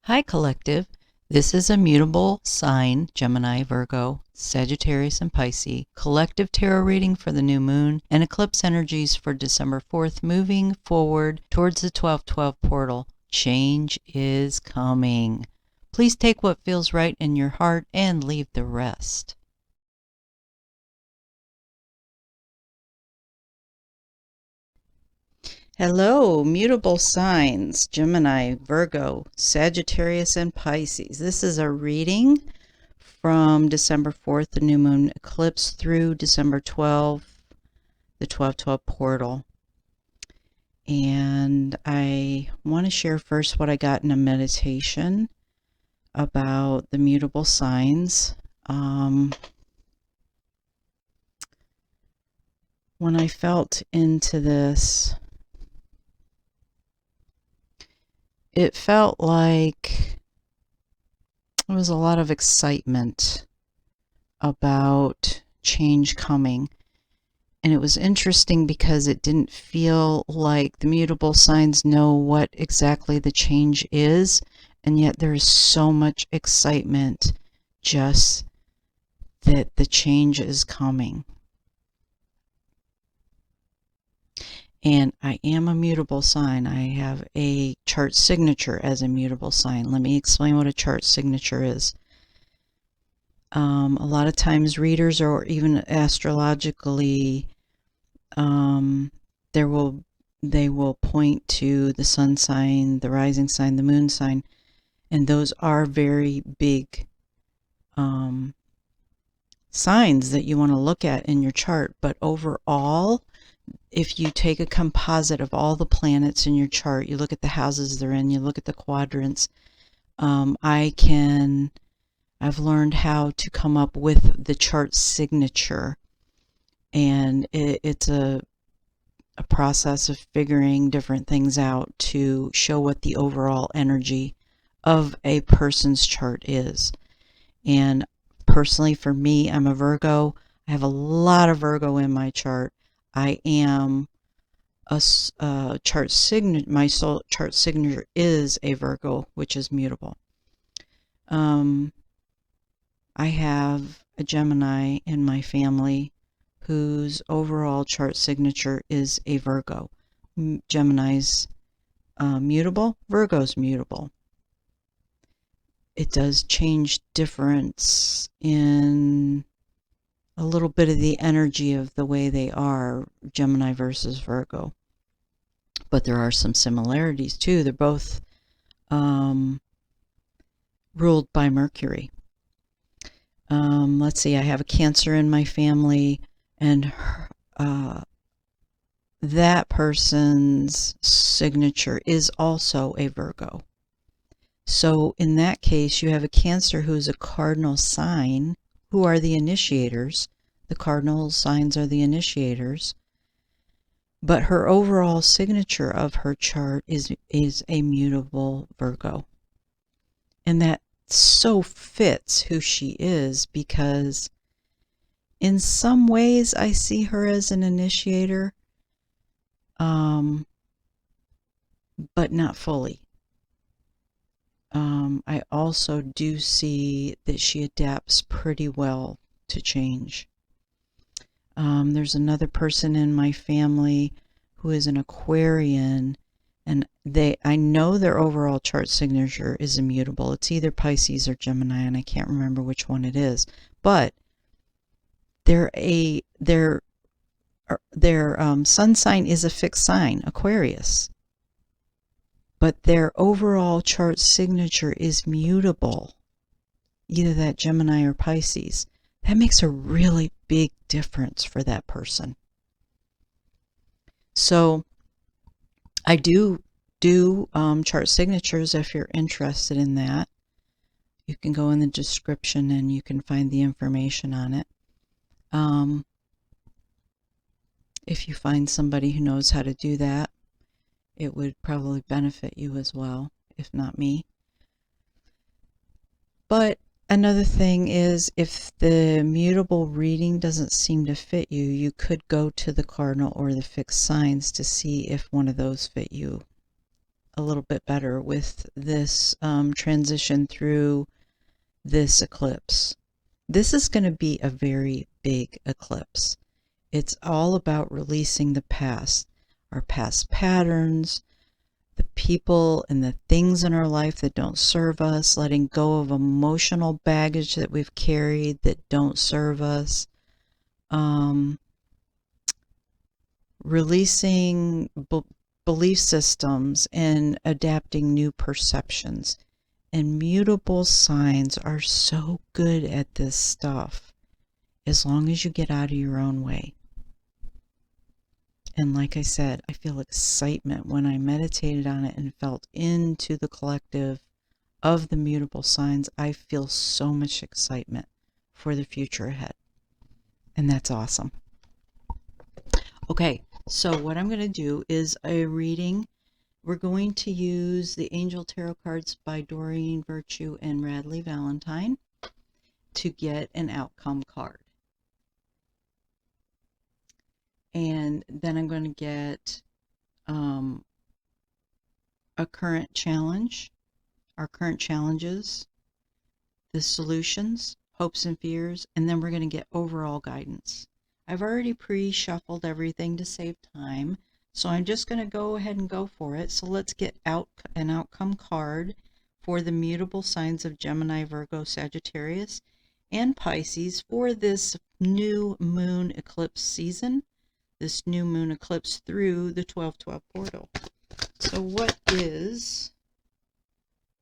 Hi, Collective. This is a mutable sign, Gemini, Virgo, Sagittarius, and Pisces, collective tarot reading for the new moon and eclipse energies for December 4th, moving forward towards the 12/12 portal. Change is coming. Please take what feels right in your heart and leave the rest. Hello, mutable signs, Gemini, Virgo, Sagittarius, and Pisces. This is a reading from December 4th, the new moon eclipse, through December 12th, the 12/12 portal. And I want to share first what I got in a meditation about the mutable signs. When I felt into this, it felt like there was a lot of excitement about change coming. And it was interesting because it didn't feel like the mutable signs know what exactly the change is, and yet there is so much excitement just that the change is coming. And I am a mutable sign. I have a chart signature as a mutable sign. Let me explain what a chart signature is. A lot of times readers, or even astrologically, they will point to the sun sign, the rising sign, the moon sign, and those are very big signs that you want to look at in your chart. But overall, if you take a composite of all the planets in your chart, you look at the houses they're in, you look at the quadrants, I've learned how to come up with the chart signature, and it's a process of figuring different things out to show what the overall energy of a person's chart is. And personally, for me, I'm a Virgo. I have a lot of Virgo in my chart. I am a chart signature. My soul chart signature is a Virgo, which is mutable. I have a Gemini in my family whose overall chart signature is a Virgo. Gemini's mutable, Virgo's mutable. It does change difference in a little bit of the energy of the way they are, Gemini versus Virgo. But there are some similarities too. They're both ruled by Mercury. Let's see, I have a Cancer in my family, and that person's signature is also a Virgo. So in that case, you have a Cancer who's a cardinal sign, who are the initiators. The cardinal signs are the initiators. But her overall signature of her chart is a mutable Virgo. And that so fits who she is, because in some ways I see her as an initiator, but not fully. I also do see that she adapts pretty well to change. There's another person in my family who is an Aquarian, and I know their overall chart signature is immutable. It's either Pisces or Gemini, and I can't remember which one it is. But their sun sign is a fixed sign, Aquarius. But their overall chart signature is mutable, either that Gemini or Pisces. That makes a really big difference for that person. So I do chart signatures. If you're interested in that, you can go in the description and you can find the information on it. If you find somebody who knows how to do that, it would probably benefit you as well, if not me. But another thing is, if the mutable reading doesn't seem to fit you, you could go to the cardinal or the fixed signs to see if one of those fit you a little bit better with this transition through this eclipse. This is going to be a very big eclipse. It's all about releasing the past, our past patterns, the people and the things in our life that don't serve us, letting go of emotional baggage that we've carried that don't serve us, releasing belief systems and adapting new perceptions. And mutable signs are so good at this stuff as long as you get out of your own way. And like I said, I feel excitement when I meditated on it and felt into the collective of the mutable signs. I feel so much excitement for the future ahead. And that's awesome. Okay, so what I'm going to do is a reading. We're going to use the Angel Tarot cards by Doreen Virtue and Radley Valentine to get an outcome card. And then I'm going to get a current challenge, our current challenges, the solutions, hopes and fears, and then we're going to get overall guidance. I've already pre-shuffled everything to save time, so I'm just going to go ahead and go for it. So let's get out an outcome card for the mutable signs of Gemini, Virgo, Sagittarius, and Pisces for this new moon eclipse season, this new moon eclipse through the 12/12 portal. So what is,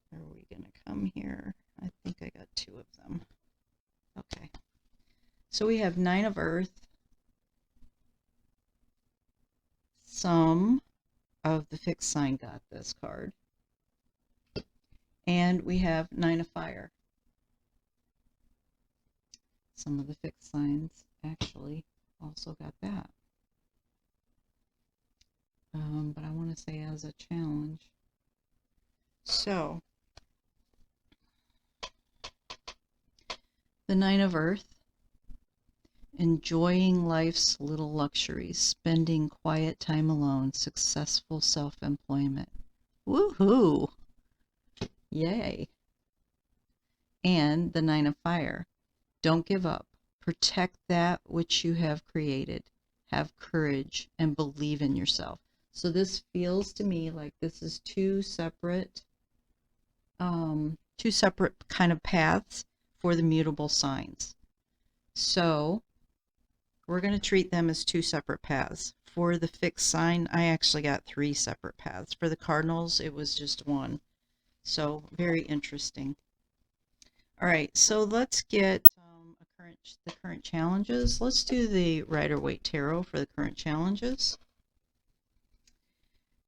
where are we going to come here? I think I got two of them. Okay. So we have Nine of Earth. Some of the fixed sign got this card. And we have Nine of Fire. Some of the fixed signs actually also got that. But I want to say as a challenge. So, the Nine of Earth, enjoying life's little luxuries, spending quiet time alone, successful self-employment. Woohoo! Yay! And the Nine of Fire, don't give up. Protect that which you have created. Have courage and believe in yourself. So this feels to me like this is two separate kind of paths for the mutable signs. So we're going to treat them as two separate paths. For the fixed sign, I actually got three separate paths. For the cardinals, it was just one. So very interesting. All right, so let's get the current challenges. Let's do the Rider-Waite Tarot for the current challenges.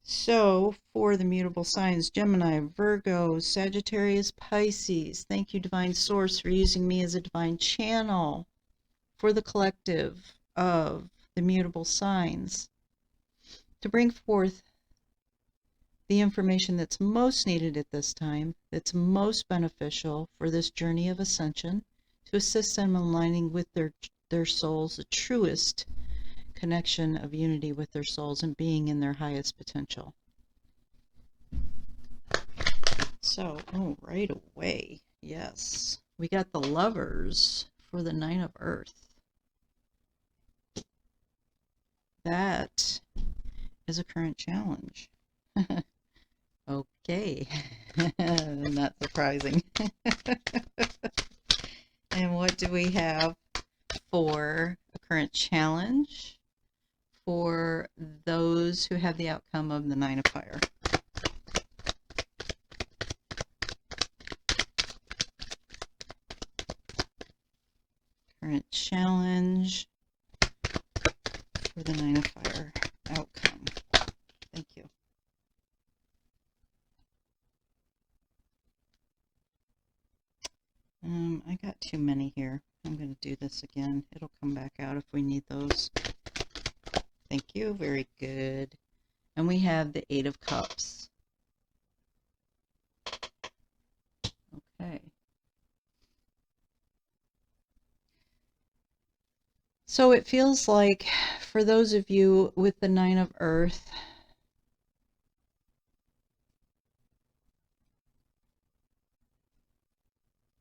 So for the mutable signs, Gemini, Virgo, Sagittarius, Pisces. Thank you, Divine Source, for using me as a divine channel for the collective of the mutable signs to bring forth the information that's most needed at this time, that's most beneficial for this journey of ascension, to assist them in aligning with their souls, the truest connection of unity with their souls and being in their highest potential. So, right away, yes, we got the Lovers for the Nine of Earth. That is a current challenge. Okay, not surprising. And what do we have for a current challenge for those who have the outcome of the Nine of Fire? Current challenge for the Nine of Fire outcome. Thank you. I got too many here. I'm going to do this again. It'll come back out if we need those. Thank you. Very good. And we have the Eight of Cups. Okay. So it feels like for those of you with the Nine of Earth,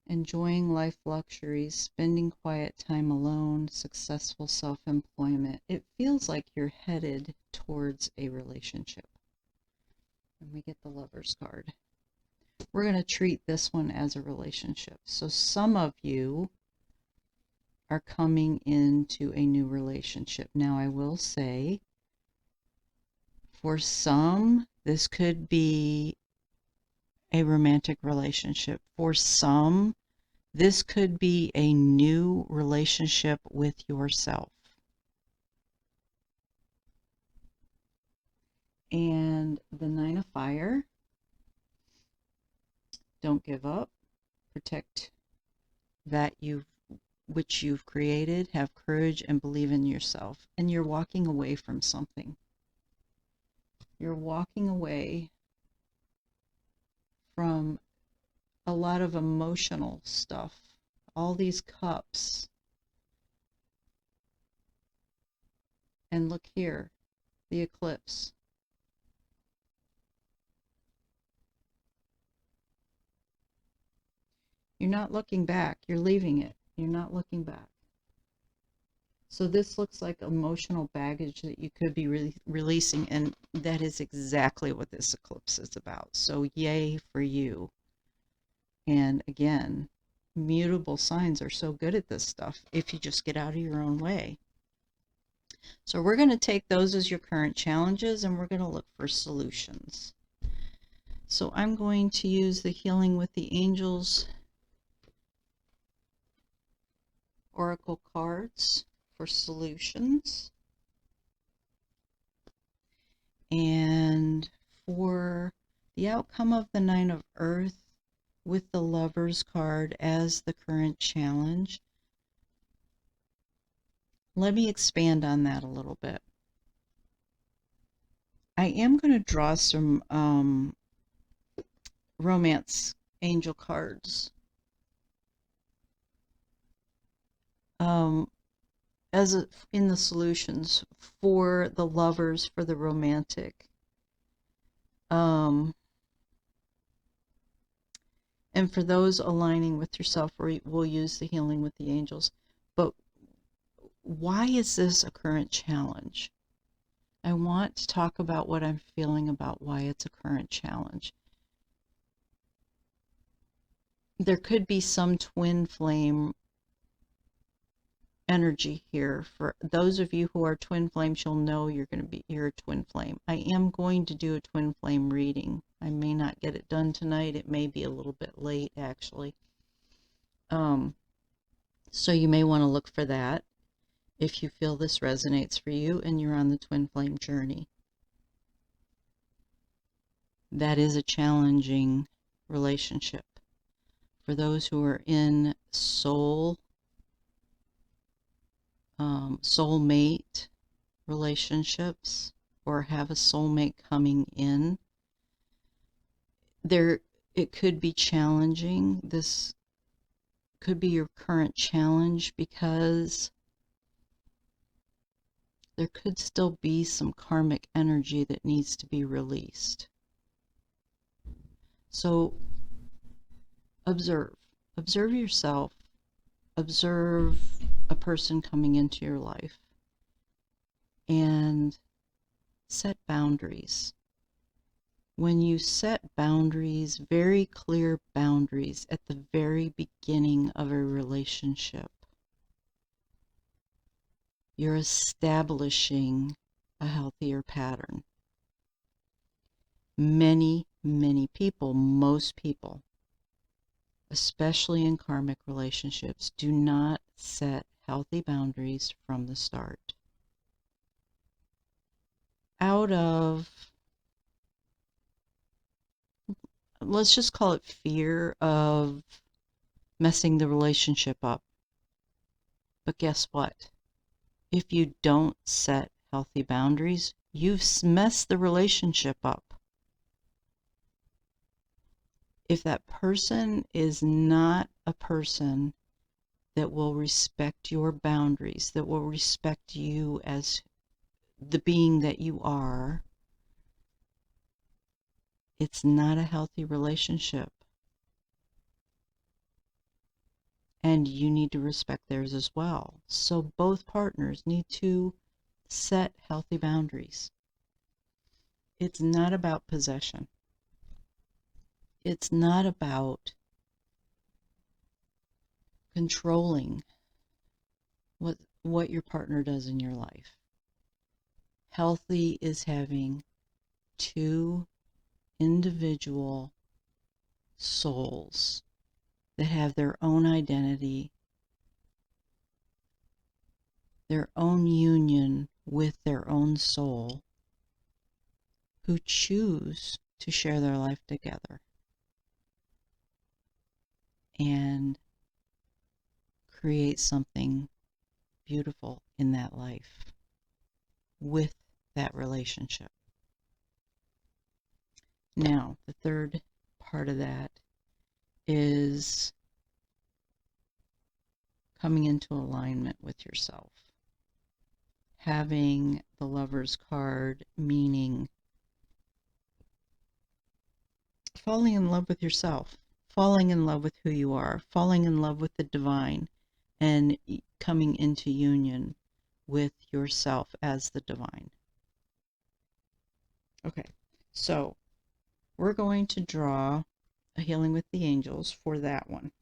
enjoying life luxuries, spending quiet time alone, successful self-employment. It feels like you're headed towards a relationship. And we get the Lover's card. We're going to treat this one as a relationship. So some of you are coming into a new relationship. Now, I will say, for some, this could be a romantic relationship. For some, this could be a new relationship with yourself. And the Nine of Fire, don't give up, protect that which you've created, have courage and believe in yourself. And you're walking away from something. You're walking away from a lot of emotional stuff. All these cups. And look here, the eclipse. You're not looking back. You're leaving it. You're not looking back. So this looks like emotional baggage that you could be releasing, and that is exactly what this eclipse is about. So yay for you. And again, mutable signs are so good at this stuff if you just get out of your own way. So we're going to take those as your current challenges, and we're going to look for solutions. So I'm going to use the Healing with the Angels Oracle cards for solutions. And for the outcome of the Nine of Earth with the Lover's card as the current challenge, let me expand on that a little bit. I am going to draw some romance angel cards. In the solutions for the lovers, for the romantic. And for those aligning with yourself, we'll use the Healing with the Angels. But why is this a current challenge? I want to talk about what I'm feeling about why it's a current challenge. There could be some twin flame energy here. For those of you who are twin flames, you'll know you're a twin flame. I am going to do a twin flame reading. I may not get it done tonight. It may be a little bit late, actually. So you may want to look for that if you feel this resonates for you and you're on the twin flame journey. That is a challenging relationship. For those who are in soulmate relationships or have a soulmate coming in, it could be challenging. This could be your current challenge because there could still be some karmic energy that needs to be released. So observe yourself, observe a person coming into your life, and set boundaries. When you set boundaries, very clear boundaries at the very beginning of a relationship, you're establishing a healthier pattern. Many people, most people, especially in karmic relationships, do not set healthy boundaries from the start. Out of, let's just call it fear of messing the relationship up. But guess what? If you don't set healthy boundaries, you've messed the relationship up. If that person is not a person that will respect your boundaries, that will respect you as the being that you are, it's not a healthy relationship. and you need to respect theirs as well. So both partners need to set healthy boundaries. It's not about possession. It's not about controlling what your partner does in your life. Healthy is having two individual souls that have their own identity, their own union with their own soul, who choose to share their life together and create something beautiful in that life with that relationship. Now, the third part of that is coming into alignment with yourself. Having the Lover's card, meaning falling in love with yourself, falling in love with who you are, falling in love with the divine, and coming into union with yourself as the divine. Okay, so we're going to draw a healing with the angels for that one,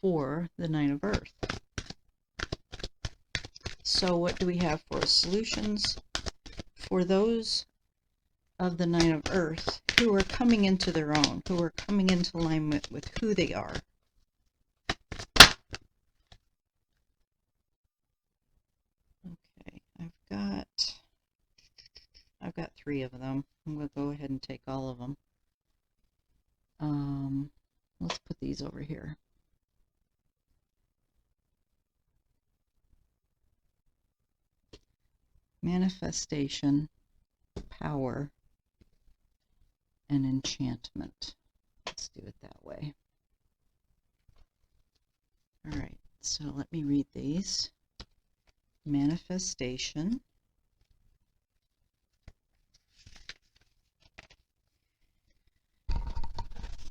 for the Nine of Earth. So what do we have for solutions for those of the Nine of Earth who are coming into their own, who are coming into alignment with who they are? Okay, I've got 3 of them. I'm going to go ahead and take all of them. Let's put these over here. Manifestation, power, and enchantment. Let's do it that way. All right, so let me read these. Manifestation.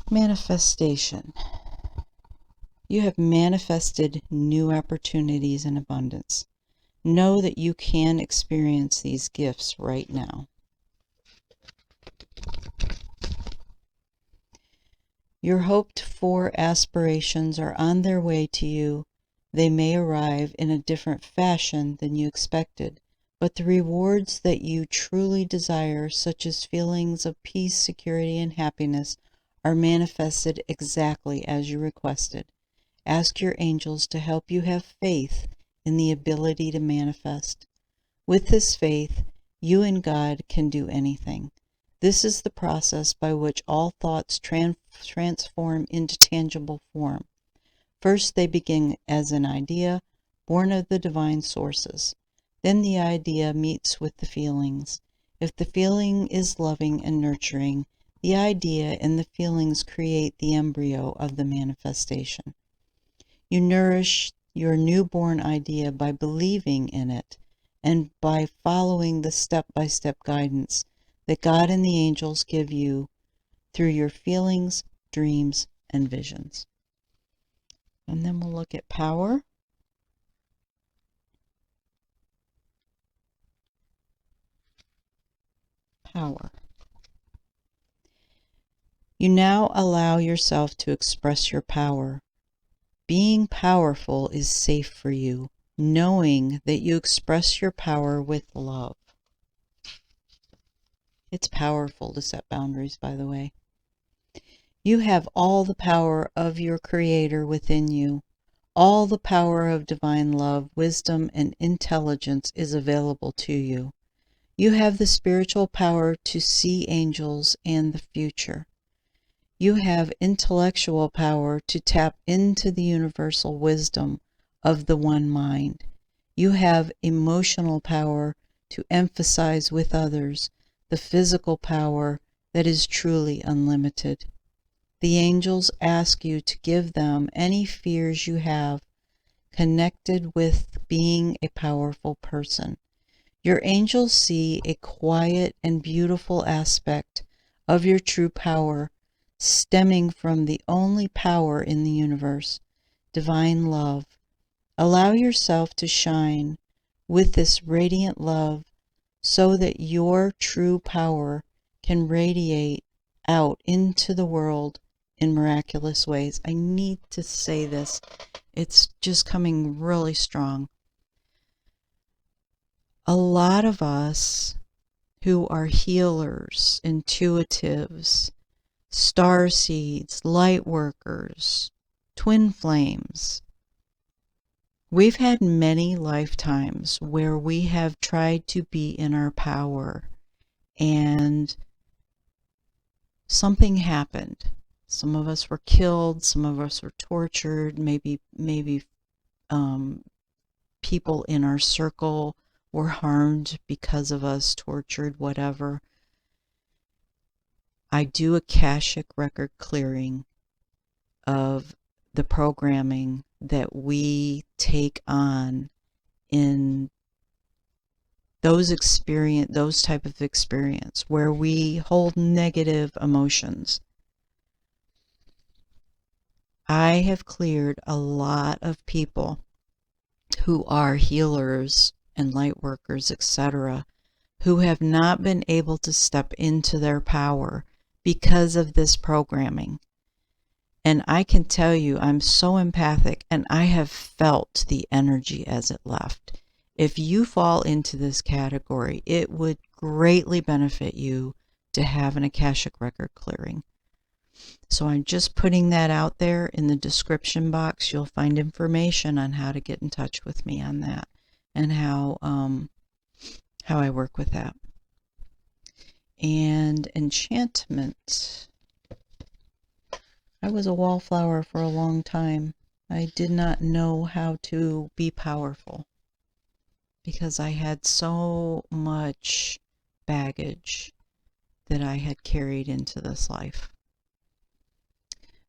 Manifestation. You have manifested new opportunities in abundance. Know that you can experience these gifts right now. Your hoped-for aspirations are on their way to you. They may arrive in a different fashion than you expected, but the rewards that you truly desire, such as feelings of peace, security, and happiness, are manifested exactly as you requested. Ask your angels to help you have faith in the ability to manifest. With this faith, you and God can do anything. This is the process by which all thoughts transform into tangible form. First, they begin as an idea, born of the divine sources. Then the idea meets with the feelings. If the feeling is loving and nurturing, the idea and the feelings create the embryo of the manifestation. You nourish your newborn idea by believing in it and by following the step-by-step guidance that God and the angels give you through your feelings, dreams, and visions. And then we'll look at power. Power. You now allow yourself to express your power. Being powerful is safe for you, knowing that you express your power with love. It's powerful to set boundaries, by the way. You have all the power of your Creator within you. All the power of divine love, wisdom, and intelligence is available to you. You have the spiritual power to see angels and the future. You have intellectual power to tap into the universal wisdom of the one mind. You have emotional power to emphasize with others the physical power that is truly unlimited. The angels ask you to give them any fears you have connected with being a powerful person. Your angels see a quiet and beautiful aspect of your true power stemming from the only power in the universe, divine love. Allow yourself to shine with this radiant love so that your true power can radiate out into the world in miraculous ways. I need to say this. It's just coming really strong. A lot of us who are healers, intuitives, star seeds, light workers, twin flames, we've had many lifetimes where we have tried to be in our power and something happened. Some of us were killed, some of us were tortured, maybe people in our circle were harmed because of us, tortured, whatever. I do Akashic record clearing of the programming that we take on in those type of experience where we hold negative emotions. I have cleared a lot of people who are healers and light workers, etc., who have not been able to step into their power because of this programming. And I can tell you, I'm so empathic, and I have felt the energy as it left. If you fall into this category, it would greatly benefit you to have an Akashic record clearing. So I'm just putting that out there in the description box. You'll find information on how to get in touch with me on that and how I work with that. And enchantment. I was a wallflower for a long time. I did not know how to be powerful because I had so much baggage that I had carried into this life.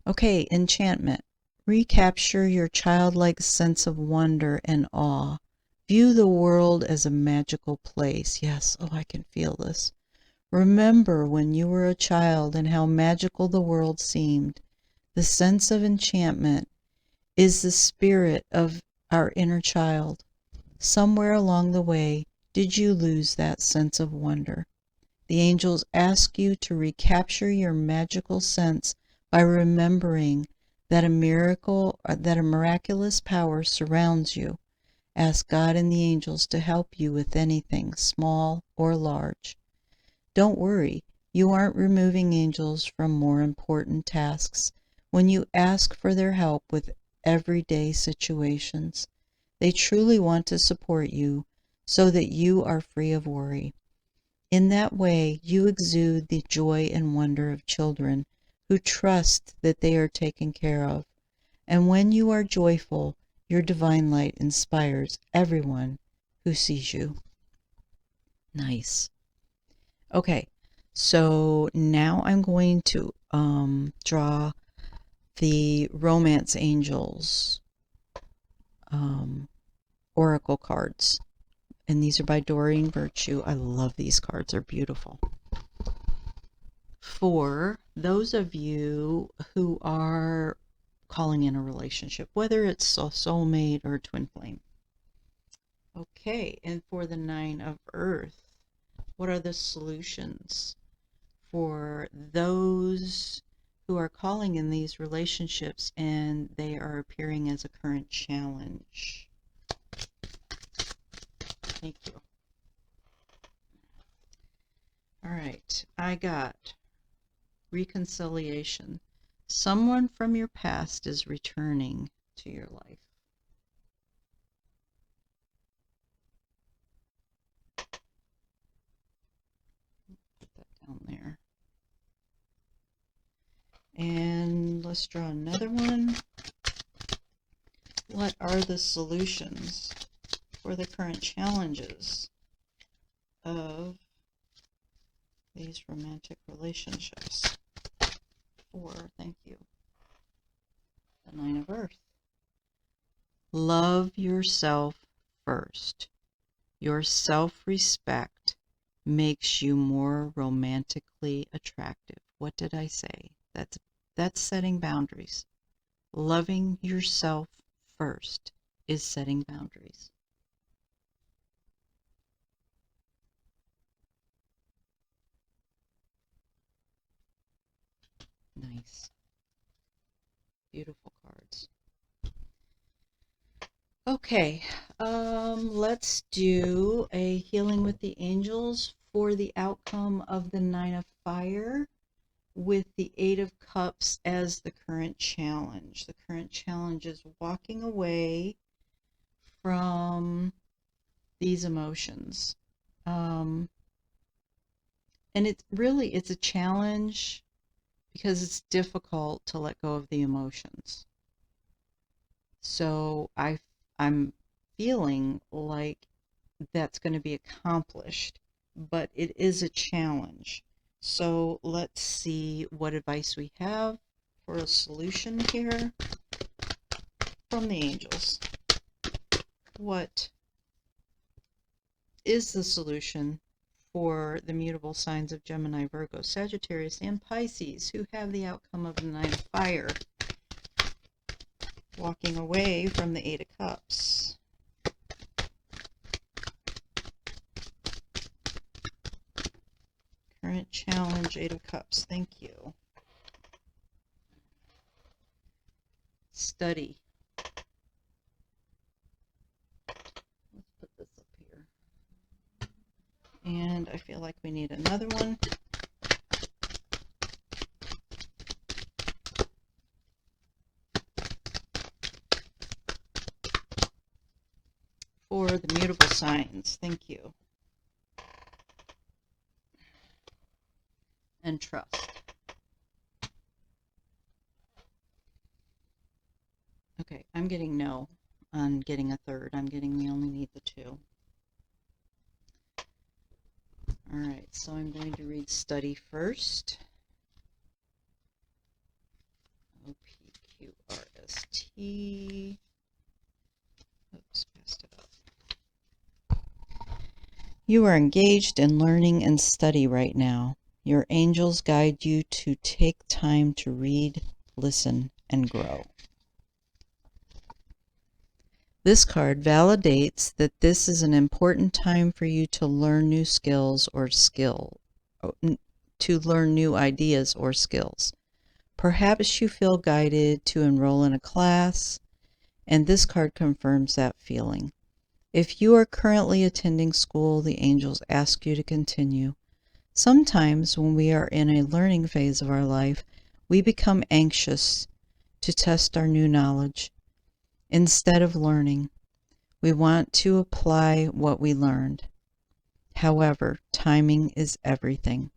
Okay, enchantment. Recapture your childlike sense of wonder and awe. View the world as a magical place. Yes, oh, I can feel this. Remember when you were a child and how magical the world seemed. The sense of enchantment is the spirit of our inner child. Somewhere along the way, did you lose that sense of wonder? The angels ask you to recapture your magical sense by remembering that a miraculous power surrounds you. Ask God and the angels to help you with anything, small or large. Don't worry, you aren't removing angels from more important tasks when you ask for their help with everyday situations. They truly want to support you so that you are free of worry. In that way, you exude the joy and wonder of children who trust that they are taken care of. And when you are joyful, your divine light inspires everyone who sees you. Nice. Okay, so now I'm going to draw the Romance Angels oracle cards. And these are by Doreen Virtue. I love these cards. They're beautiful. For those of you who are calling in a relationship, whether it's a soulmate or a twin flame. Okay, and for the Nine of Earth, what are the solutions for those who are calling in these relationships and they are appearing as a current challenge? Thank you. All right, I got reconciliation. Someone from your past is returning to your life. Put that down there. And let's draw another one. What are the solutions for the current challenges of these romantic relationships? Thank you. The Nine of Earth. Love yourself first. Your self-respect makes you more romantically attractive. What did I say? That's setting boundaries. Loving yourself first is setting boundaries. Nice. Beautiful cards. Okay, let's do a healing with the angels for the outcome of the Nine of Fire with the Eight of Cups as the current challenge. The current challenge is walking away from these emotions. And it's a challenge because it's difficult to let go of the emotions. So I'm feeling like that's going to be accomplished, but it is a challenge. So let's see what advice we have for a solution here from the angels. What is the solution for the mutable signs of Gemini, Virgo, Sagittarius, and Pisces who have the outcome of the Nine of Fire? Walking away from the Eight of Cups. Current challenge, Eight of Cups. Thank you. Study. Let's put this up here. And I feel like we need another one. For the mutable signs. Thank you. And trust. Okay, I'm getting no on getting a third. I'm getting we only need the two. Alright, so I'm going to read study first. OPQRST. Oops, passed it up. You are engaged in learning and study right now. Your angels guide you to take time to read, listen, and grow. This card validates that this is an important time for you to learn new skills or to learn new ideas or skills. Perhaps you feel guided to enroll in a class, and this card confirms that feeling. If you are currently attending school, the angels ask you to continue. Sometimes when we are in a learning phase of our life, we become anxious to test our new knowledge. Instead of learning, we want to apply what we learned. However, timing is everything.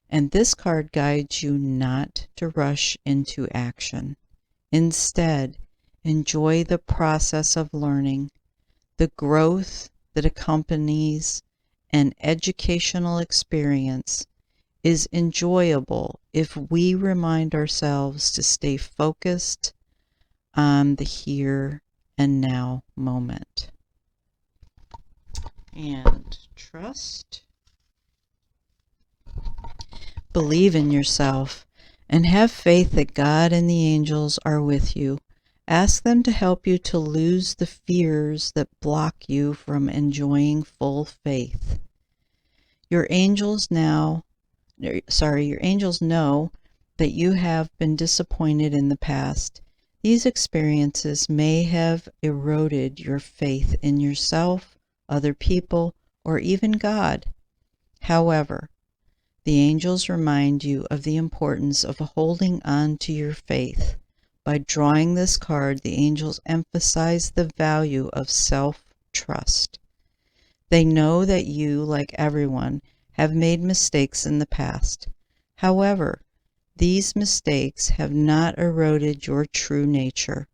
And this card guides you not to rush into action. Instead, enjoy the process of learning, the growth that accompanies an educational experience is enjoyable if we remind ourselves to stay focused on the here and now moment. And trust. Believe in yourself and have faith that God and the angels are with you. Ask them to help you to lose the fears that block you from enjoying full faith. Your angels know that you have been disappointed in the past. These experiences may have eroded your faith in yourself, other people, or even God. However, the angels remind you of the importance of holding on to your faith. By drawing this card, the angels emphasize the value of self-trust. They know that you, like everyone, have made mistakes in the past. However, these mistakes have not eroded your true nature.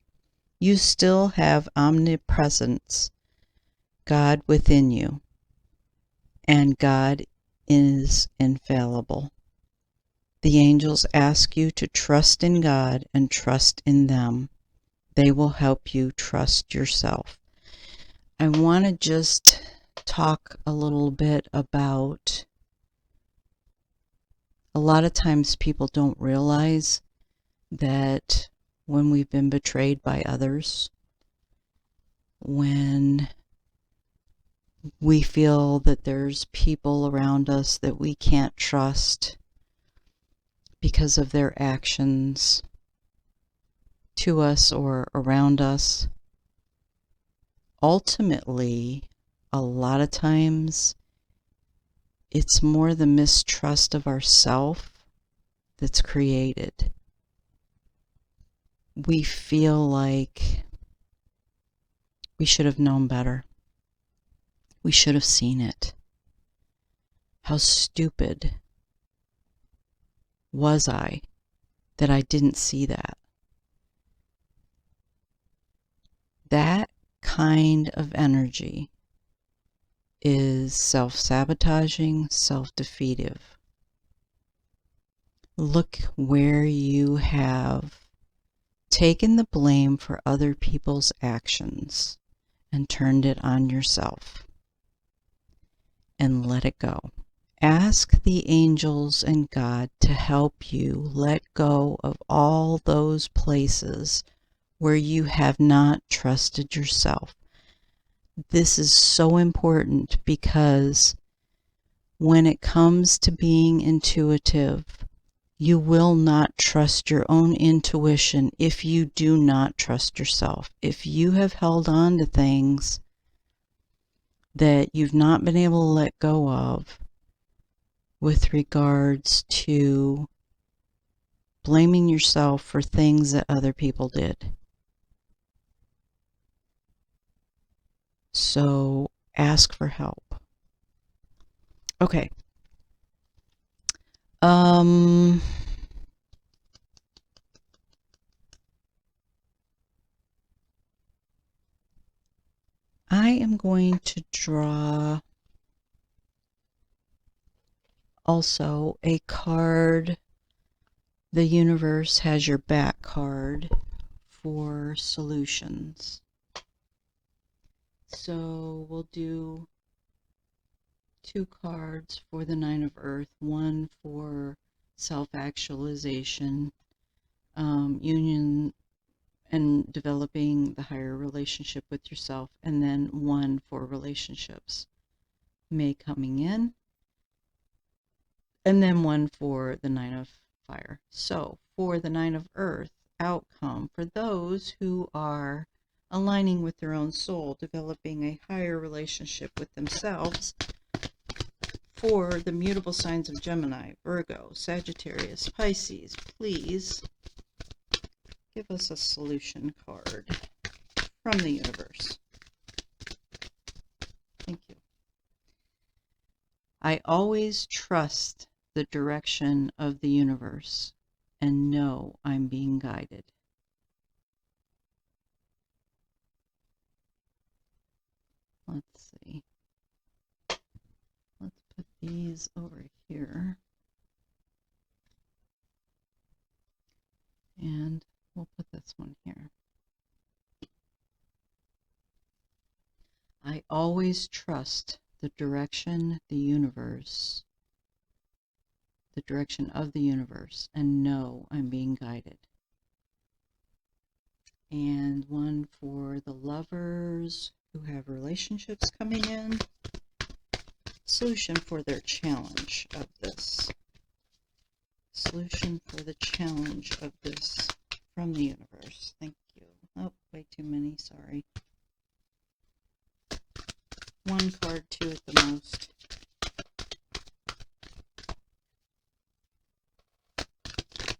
You still have omnipresence, God within you, and God is infallible. The angels ask you to trust in God and trust in them. They will help you trust yourself. I want to just talk a little bit about, a lot of times people don't realize that when we've been betrayed by others, when we feel that there's people around us that we can't trust because of their actions to us or around us. Ultimately, a lot of times, it's more the mistrust of ourselves that's created. We feel like we should have known better. We should have seen it. How stupid was I that I didn't see that? That kind of energy is self-sabotaging, self-defeative. Look where you have taken the blame for other people's actions and turned it on yourself. And let it go. Ask the angels and God to help you let go of all those places where you have not trusted yourself. This is so important because when it comes to being intuitive, you will not trust your own intuition if you do not trust yourself. If you have held on to things that you've not been able to let go of with regards to blaming yourself for things that other people did. So ask for help. Okay. I am going to draw also a card. The universe has your back card for solutions. So we'll do 2 cards for the Nine of Earth, one for self-actualization, union and developing the higher relationship with yourself, and then one for relationships, May coming in, and then one for the Nine of Fire. So for the Nine of Earth outcome, for those who are aligning with their own soul, developing a higher relationship with themselves, for the mutable signs of Gemini, Virgo, Sagittarius, Pisces, please give us a solution card from the universe. Thank you. I always trust the direction of the universe and know I'm being guided. Let's see. Let's put these over here. And we'll put this one here. I always trust the direction of the universe, and know I'm being guided. And one for the lovers who have relationships coming in. Solution for their challenge of this. Solution for the challenge of this from the universe. Thank you. Oh, way too many, sorry. 1 card, 2 at the most.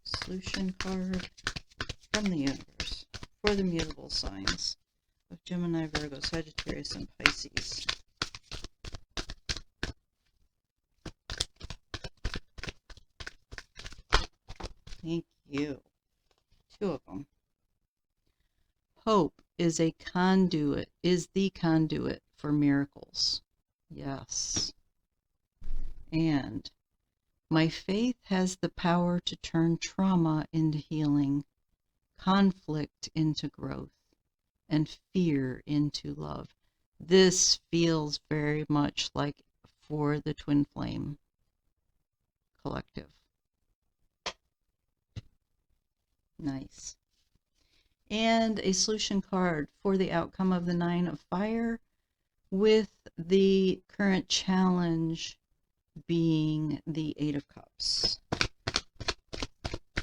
Solution card from the universe for the mutable signs of Gemini, Virgo, Sagittarius, and Pisces. Thank you. 2 of them. Hope is the conduit for miracles. Yes. And my faith has the power to turn trauma into healing, conflict into growth, and fear into love. This feels very much like for the Twin Flame Collective. Nice. and a solution card for the outcome of the Nine of Fire, with the current challenge being the Eight of Cups.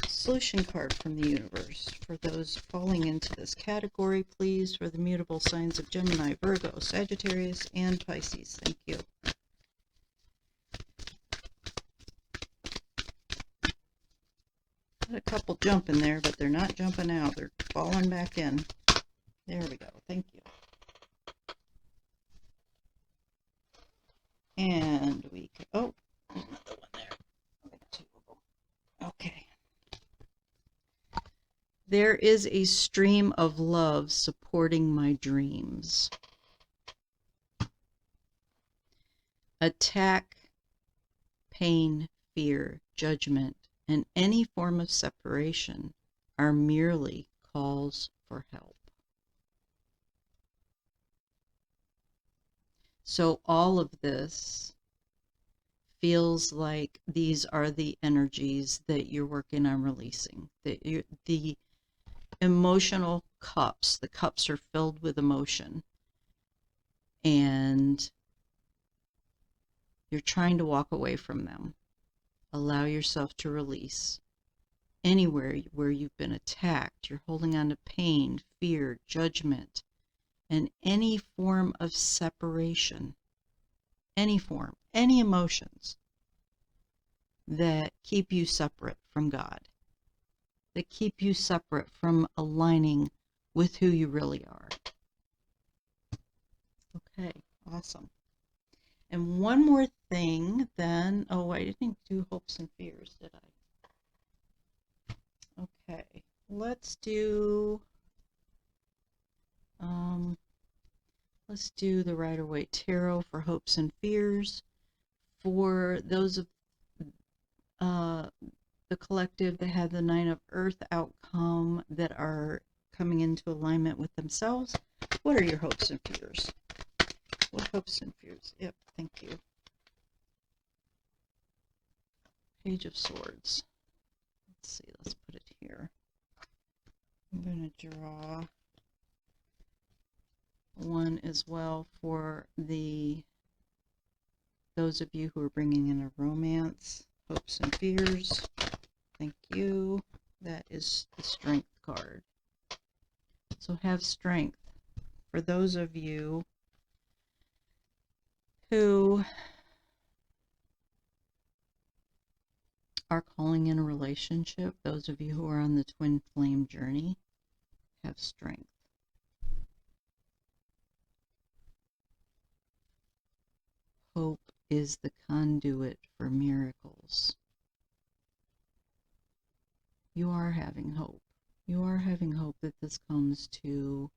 Solution card from the universe for those falling into this category, please, for the mutable signs of Gemini, Virgo, Sagittarius, and Pisces. Thank you. Got a couple jumping there, but they're not jumping out. They're falling back in. There we go. Thank you. And we can, oh, there's another one there. I got two of them. Okay. There is a stream of love supporting my dreams. Attack, pain, fear, judgment, and any form of separation are merely calls for help. So all of this feels like these are the energies that you're working on releasing. The emotional cups, the cups are filled with emotion, and you're trying to walk away from them. Allow yourself to release. Anywhere where you've been attacked, you're holding on to pain, fear, judgment, and any form of separation, any form, any emotions that keep you separate from God, that keep you separate from aligning with who you really are. Okay, awesome. And one more thing then, oh, I didn't do hopes and fears, did I? Okay, let's do the Rider-Waite Tarot for hopes and fears. For those of the collective that have the Nine of Earth outcome that are coming into alignment with themselves, what are your hopes and fears? What hopes and fears? Yep, thank you. Page of Swords. Let's see, let's put it here. I'm going to draw one as well for those of you who are bringing in a romance. Hopes and fears. Thank you. That is the Strength card. So have strength. For those of you who are calling in a relationship, those of you who are on the twin flame journey, have strength. Hope is the conduit for miracles. You are having hope. You are having hope that this comes to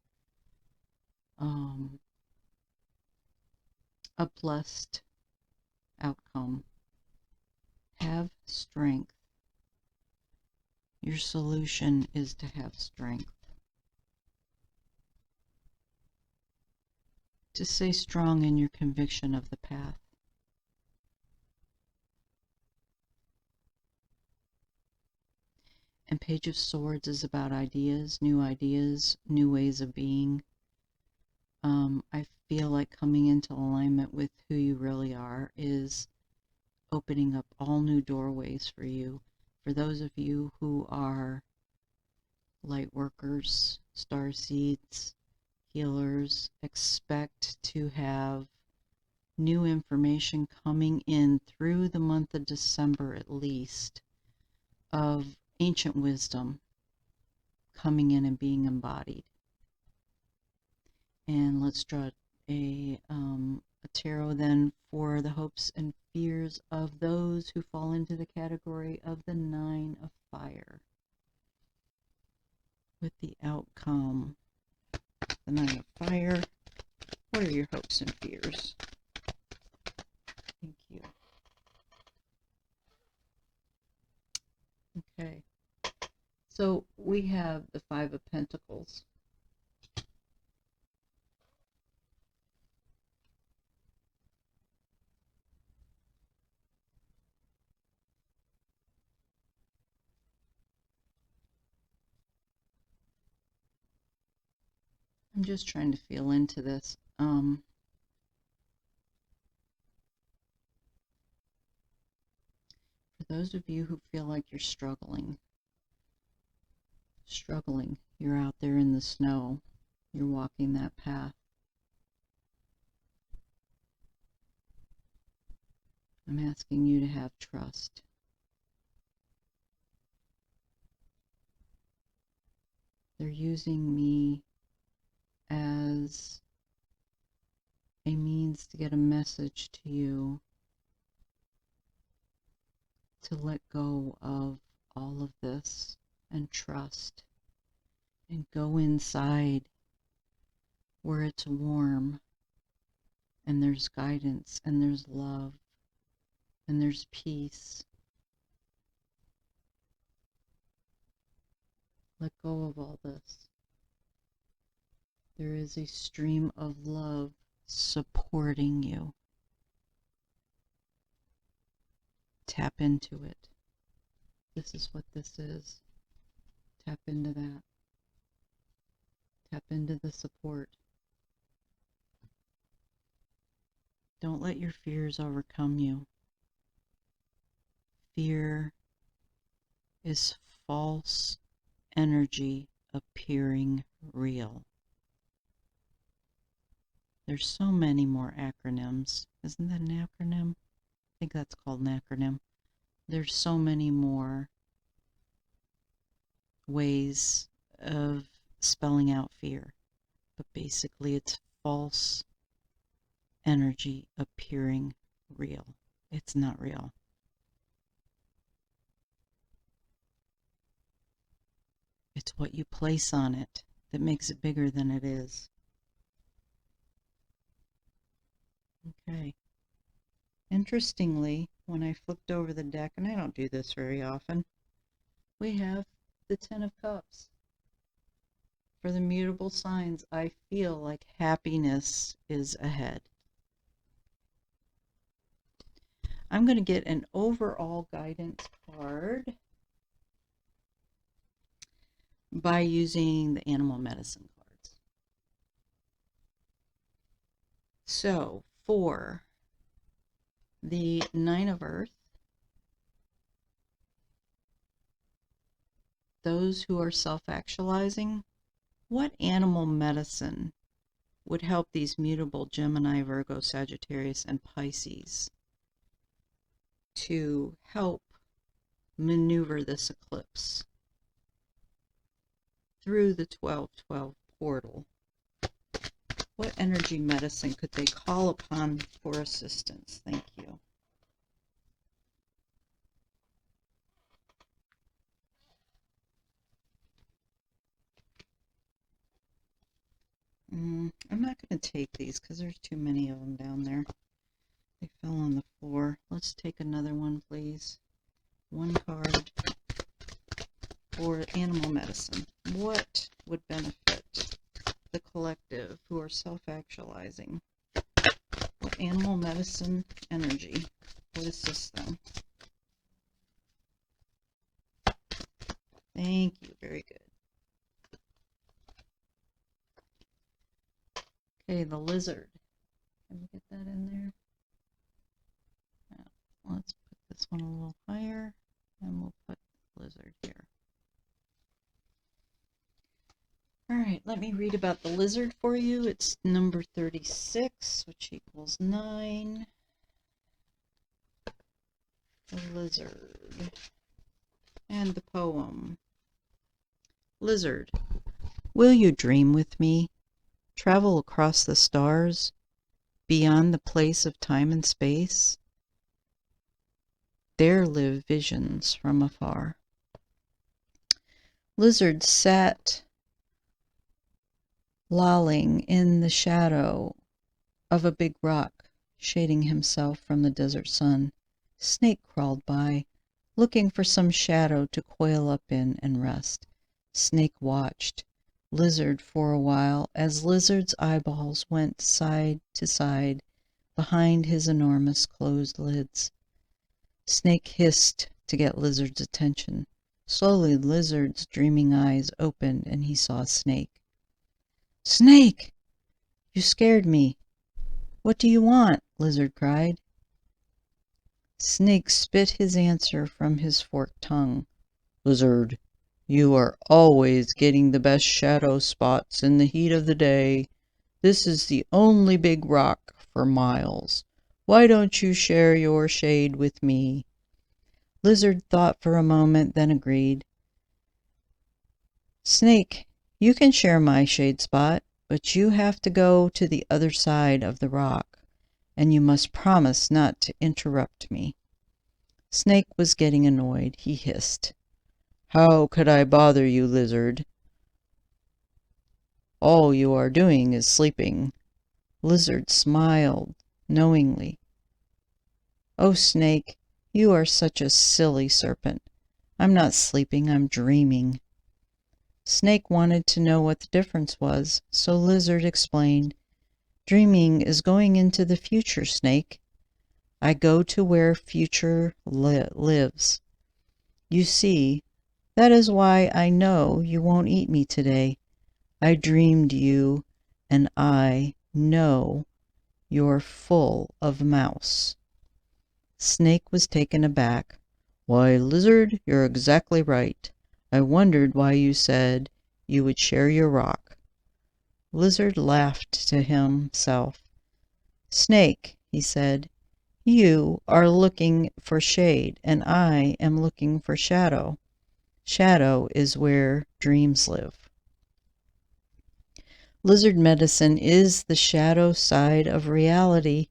a blessed outcome. Have strength. Your solution is to have strength. To stay strong in your conviction of the path. And Page of Swords is about ideas, new ways of being. I feel like coming into alignment with who you really are is opening up all new doorways for you. For those of you who are light workers, star seeds, healers, expect to have new information coming in through the month of December at least, of ancient wisdom coming in and being embodied. And let's draw a tarot then for the hopes and fears of those who fall into the category of the Nine of Fire. With the outcome, the Nine of Fire, what are your hopes and fears? Thank you. Okay. So we have the Five of Pentacles. I'm just trying to feel into this. For those of you who feel like you're struggling, you're out there in the snow, you're walking that path. I'm asking you to have trust. They're using me as a means to get a message to you to let go of all of this and trust and go inside where it's warm and there's guidance and there's love and there's peace. Let go of all this. There is a stream of love supporting you. Tap into it. This is what this is. Tap into that. Tap into the support. Don't let your fears overcome you. Fear is false energy appearing real. There's so many more acronyms. Isn't that an acronym? I think that's called an acronym. There's so many more ways of spelling out fear. But basically it's false energy appearing real. It's not real. It's what you place on it that makes it bigger than it is. Okay. Interestingly, when I flipped over the deck, and I don't do this very often, we have the Ten of Cups. For the mutable signs, I feel like happiness is ahead. I'm going to get an overall guidance card by using the animal medicine cards. So, for the Nine of Earth, those who are self-actualizing, what animal medicine would help these mutable Gemini, Virgo, Sagittarius, and Pisces to help maneuver this eclipse through the 12-12 portal? What energy medicine could they call upon for assistance? Thank you. I'm not going to take these because there's too many of them down there. They fell on the floor. Let's take another one, please. One card for animal medicine. What would benefit the collective who are self-actualizing? What animal medicine energy would assist them? Thank you. Very good. Okay, the lizard. Can we get that in there? Yeah. Let's put this one a little higher, and we'll put the lizard here. All right, let me read about the lizard for you. It's number 36, which equals 9. The lizard. And the poem. Lizard, will you dream with me? Travel across the stars, beyond the place of time and space? There live visions from afar. Lizard sat lolling in the shadow of a big rock, shading himself from the desert sun. Snake crawled by, looking for some shadow to coil up in and rest. Snake watched Lizard for a while as Lizard's eyeballs went side to side behind his enormous closed lids. Snake hissed to get Lizard's attention. Slowly Lizard's dreaming eyes opened and he saw Snake. Snake! You scared me. What do you want? Lizard cried. Snake spit his answer from his forked tongue. Lizard, you are always getting the best shadow spots in the heat of the day. This is the only big rock for miles. Why don't you share your shade with me? Lizard thought for a moment, then agreed. Snake, you can share my shade spot, but you have to go to the other side of the rock, and you must promise not to interrupt me. Snake was getting annoyed. He hissed. How could I bother you, Lizard? All you are doing is sleeping. Lizard smiled knowingly. Oh, Snake, you are such a silly serpent. I'm not sleeping, I'm dreaming. Snake wanted to know what the difference was, so Lizard explained. Dreaming is going into the future, Snake. I go to where future lives. You see, that is why I know you won't eat me today. I dreamed you, and I know you're full of mouse. Snake was taken aback. Why, Lizard, you're exactly right. I wondered why you said you would share your rock. Lizard laughed to himself. Snake, he said, you are looking for shade, and I am looking for shadow. Shadow is where dreams live. Lizard medicine is the shadow side of reality,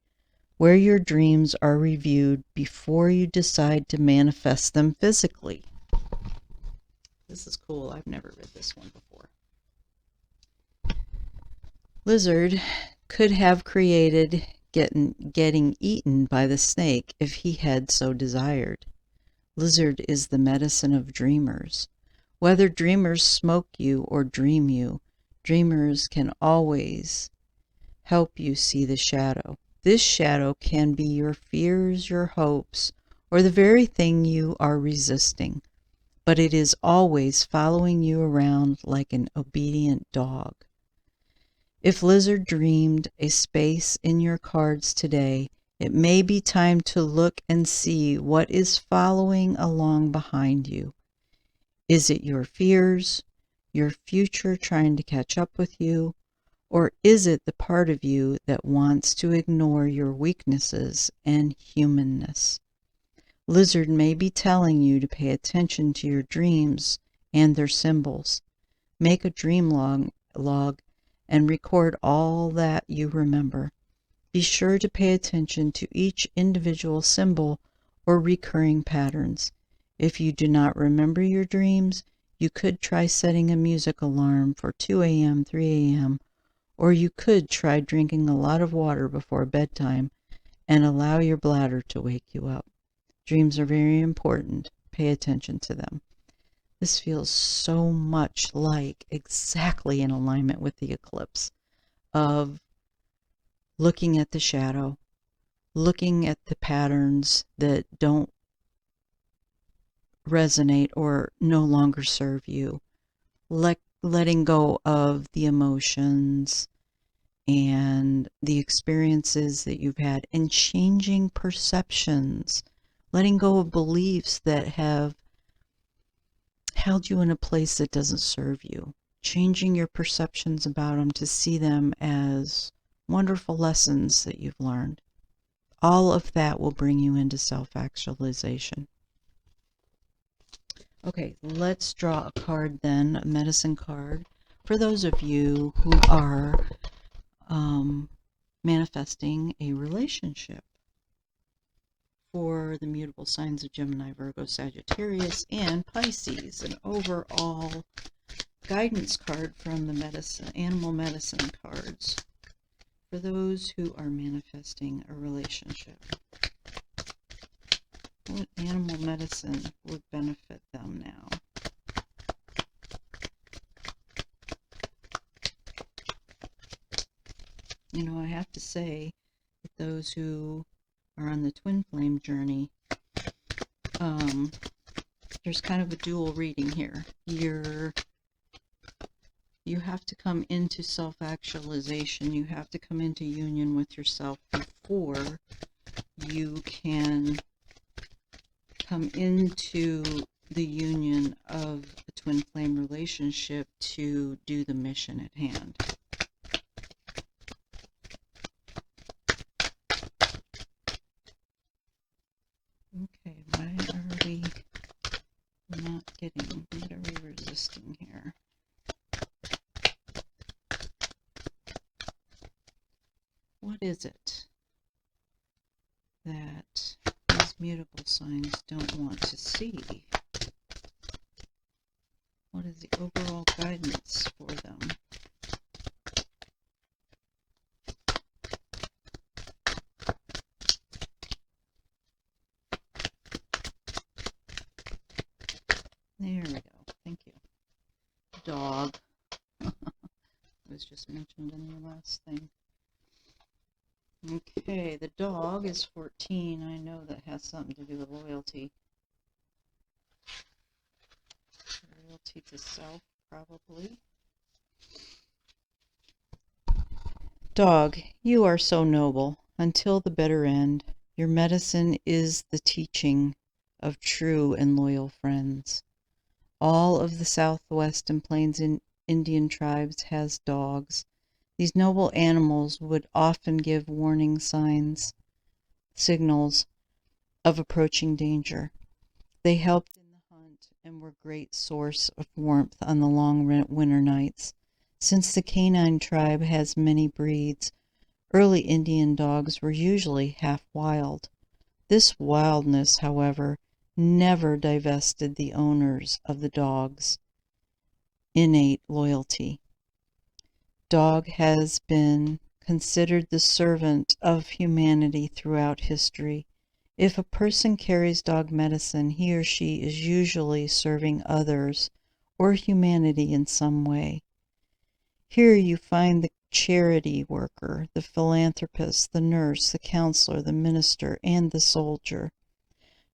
where your dreams are reviewed before you decide to manifest them physically. This is cool. I've never read this one before. Lizard could have created getting eaten by the snake if he had so desired. Lizard is the medicine of dreamers. Whether dreamers smoke you or dream you, dreamers can always help you see the shadow. This shadow can be your fears, your hopes, or the very thing you are resisting, but it is always following you around like an obedient dog. If Lizard dreamed a space in your cards today, it may be time to look and see what is following along behind you. Is it your fears, your future trying to catch up with you, or is it the part of you that wants to ignore your weaknesses and humanness? Lizard may be telling you to pay attention to your dreams and their symbols. Make a dream log and record all that you remember. Be sure to pay attention to each individual symbol or recurring patterns. If you do not remember your dreams, you could try setting a music alarm for 2 a.m., 3 a.m., or you could try drinking a lot of water before bedtime and allow your bladder to wake you up. Dreams are very important. Pay attention to them. This feels so much like exactly in alignment with the eclipse of looking at the shadow, looking at the patterns that don't resonate or no longer serve you, letting go of the emotions and the experiences that you've had, and changing perceptions, letting go of beliefs that have held you in a place that doesn't serve you, changing your perceptions about them to see them as wonderful lessons that you've learned. All of that will bring you into self-actualization. Okay, let's draw a card then, a medicine card, for those of you who are manifesting a relationship, for the mutable signs of Gemini, Virgo, Sagittarius, and Pisces. An overall guidance card from the animal medicine cards for those who are manifesting a relationship. What animal medicine would benefit them now? You know, I have to say that those who are on the twin flame journey, there's kind of a dual reading here. You have to come into self-actualization. You have to come into union with yourself before you can come into the union of a twin flame relationship to do the mission at hand. Okay, why are we not getting, what are we resisting here? What is it that these mutable signs don't want to see? What is the overall guidance for them? There we go. Thank you. Dog. It was just mentioned in the last thing. Okay, the dog is 14. I know that has something to do with loyalty. Loyalty to self, probably. Dog, you are so noble. Until the bitter end, your medicine is the teaching of true and loyal friends. All of the Southwest and Plains Indian tribes has dogs. These noble animals would often give warning signals of approaching danger. They helped in the hunt and were a great source of warmth on the long winter nights. Since the canine tribe has many breeds, early Indian dogs were usually half wild. This wildness, however, never divested the owners of the dog's innate loyalty. Dog has been considered the servant of humanity throughout history. If a person carries dog medicine, he or she is usually serving others or humanity in some way. Here you find the charity worker, the philanthropist, the nurse, the counselor, the minister, and the soldier.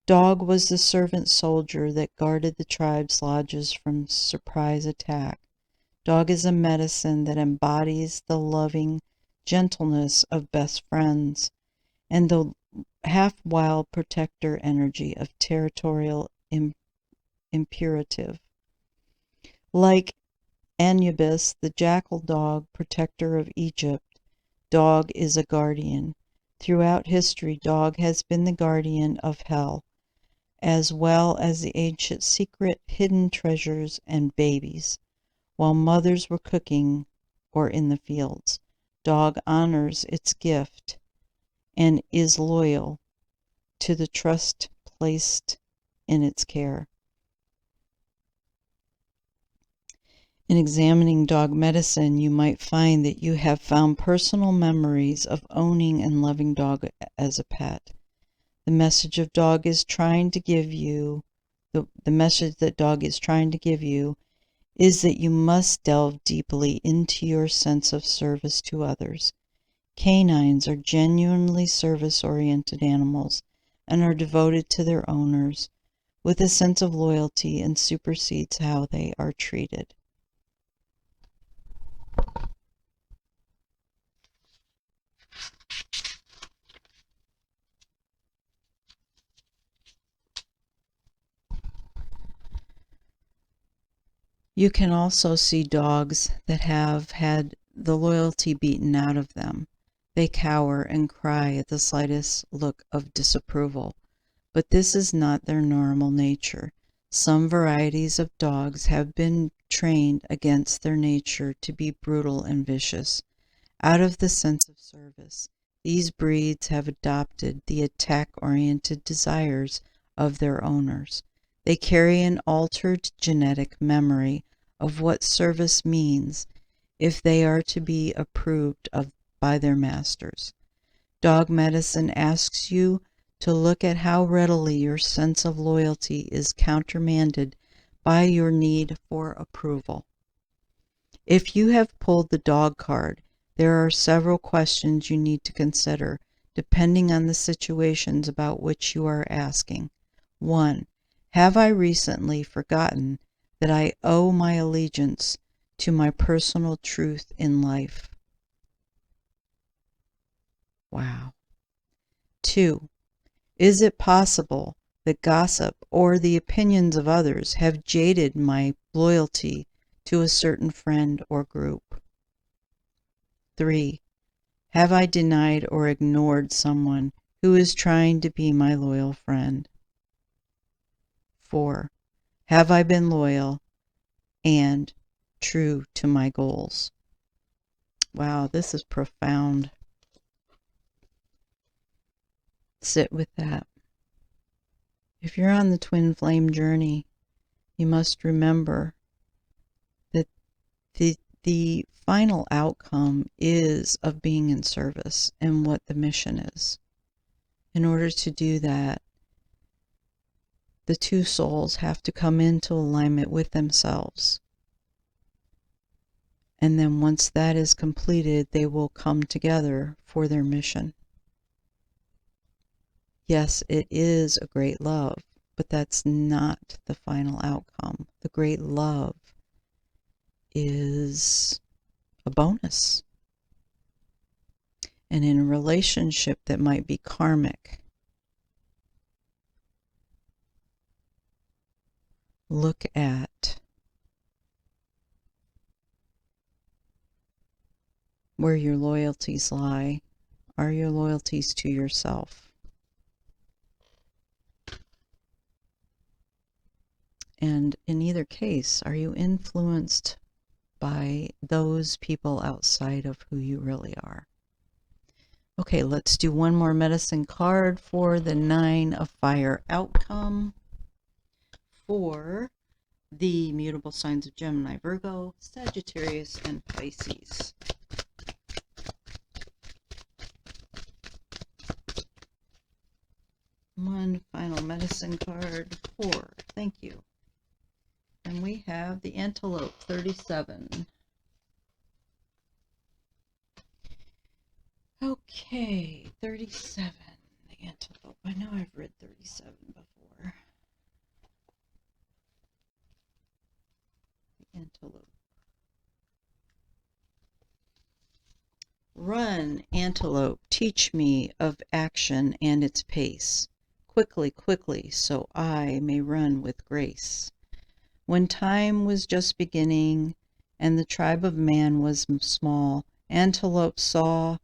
Dog was the servant soldier that guarded the tribe's lodges from surprise attack. Dog is a medicine that embodies the loving gentleness of best friends and the half-wild protector energy of territorial imperative. Like Anubis, the jackal dog, protector of Egypt, dog is a guardian. Throughout history, dog has been the guardian of hell, as well as the ancient secret hidden treasures and babies. While mothers were cooking or in the fields, dog honors its gift and is loyal to the trust placed in its care. In examining dog medicine, you might find that you have found personal memories of owning and loving dog as a pet. The message of dog is trying to give you, the message that dog is trying to give you is that you must delve deeply into your sense of service to others. Canines are genuinely service-oriented animals and are devoted to their owners with a sense of loyalty and supersedes how they are treated. You can also see dogs that have had the loyalty beaten out of them. They cower and cry at the slightest look of disapproval, but this is not their normal nature. Some varieties of dogs have been trained against their nature to be brutal and vicious. Out of the sense of service, these breeds have adopted the attack-oriented desires of their owners. They carry an altered genetic memory of what service means if they are to be approved of by their masters. Dog medicine asks you to look at how readily your sense of loyalty is countermanded by your need for approval. If you have pulled the dog card, there are several questions you need to consider, depending on the situations about which you are asking. 1. Have I recently forgotten that I owe my allegiance to my personal truth in life. Wow. 2. Is it possible that gossip or the opinions of others have jaded my loyalty to a certain friend or group? 3. Have I denied or ignored someone who is trying to be my loyal friend? 4. Have I been loyal and true to my goals? Wow, this is profound. Sit with that. If you're on the twin flame journey, you must remember that the final outcome is of being in service and what the mission is. In order to do that, the two souls have to come into alignment with themselves. And then once that is completed, they will come together for their mission. Yes, it is a great love, but that's not the final outcome. The great love is a bonus. And in a relationship that might be karmic, look at where your loyalties lie. Are your loyalties to yourself? And in either case, are you influenced by those people outside of who you really are? Okay, let's do one more medicine card for the 9 of Fire outcome for the mutable signs of Gemini, Virgo, Sagittarius, and Pisces. One final medicine card for, thank you. And we have the Antelope 37. Okay, 37. The Antelope. I know I've read 37 before. The Antelope. Run, antelope, teach me of action and its pace. Quickly, quickly, so I may run with grace. When time was just beginning, and the tribe of man was small, Antelope saw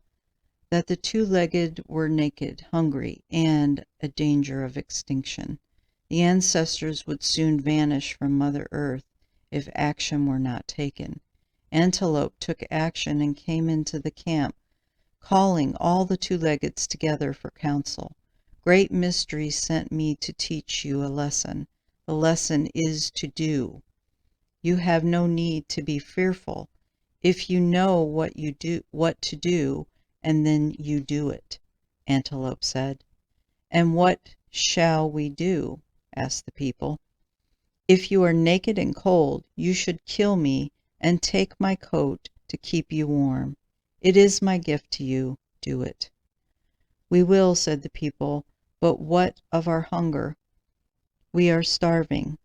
that the two-legged were naked, hungry, and a danger of extinction. The ancestors would soon vanish from Mother Earth if action were not taken. Antelope took action and came into the camp, calling all the two-leggeds together for counsel. Great Mystery sent me to teach you a lesson. The lesson is to do. You have no need to be fearful if you know what to do, and then you do it, Antelope said. And what shall we do? Asked the people. If you are naked and cold, you should kill me and take my coat to keep you warm. It is my gift to you. Do it. We will, said the people, but what of our hunger? We are starving.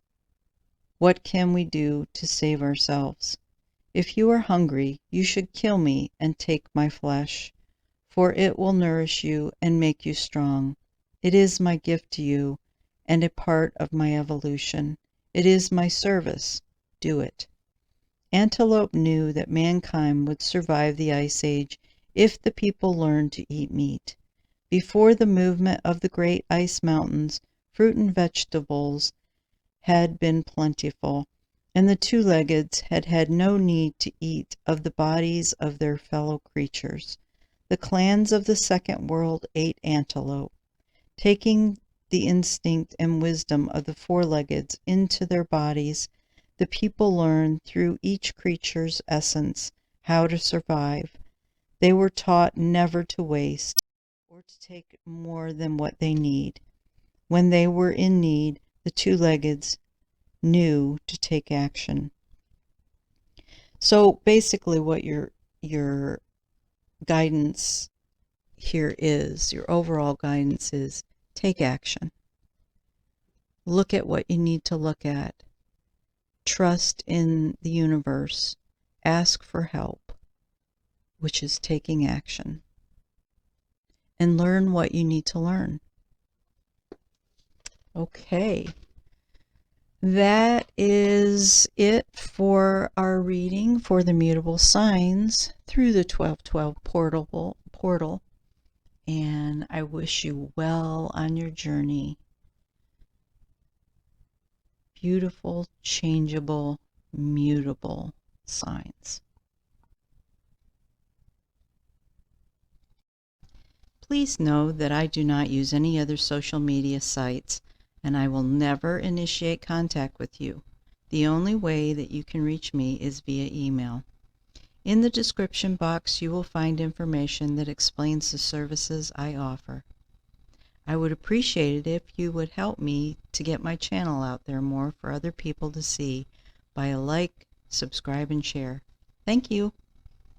What can we do to save ourselves? If you are hungry, you should kill me and take my flesh, for it will nourish you and make you strong. It is my gift to you and a part of my evolution. It is my service. Do it. Antelope knew that mankind would survive the Ice Age if the people learned to eat meat. Before the movement of the great ice mountains, fruit and vegetables had been plentiful, and the two-leggeds had had no need to eat of the bodies of their fellow creatures. The clans of the second world ate antelope, taking the instinct and wisdom of the four-leggeds into their bodies. The people learned through each creature's essence how to survive. They were taught never to waste or to take more than what they need. When they were in need, the two-leggeds knew to take action. So basically what your guidance here is, your overall guidance is, take action. Look at what you need to look at. Trust in the universe ask for help, which is taking action, and learn what you need to learn. Okay. That is it for our reading for the mutable signs through the 1212 portal. And I wish you well on your journey. Beautiful, changeable, mutable signs. Please know that I do not use any other social media sites, and I will never initiate contact with you. The only way that you can reach me is via email. In the description box, you will find information that explains the services I offer. I would appreciate it if you would help me to get my channel out there more for other people to see by a like, subscribe, and share. Thank you.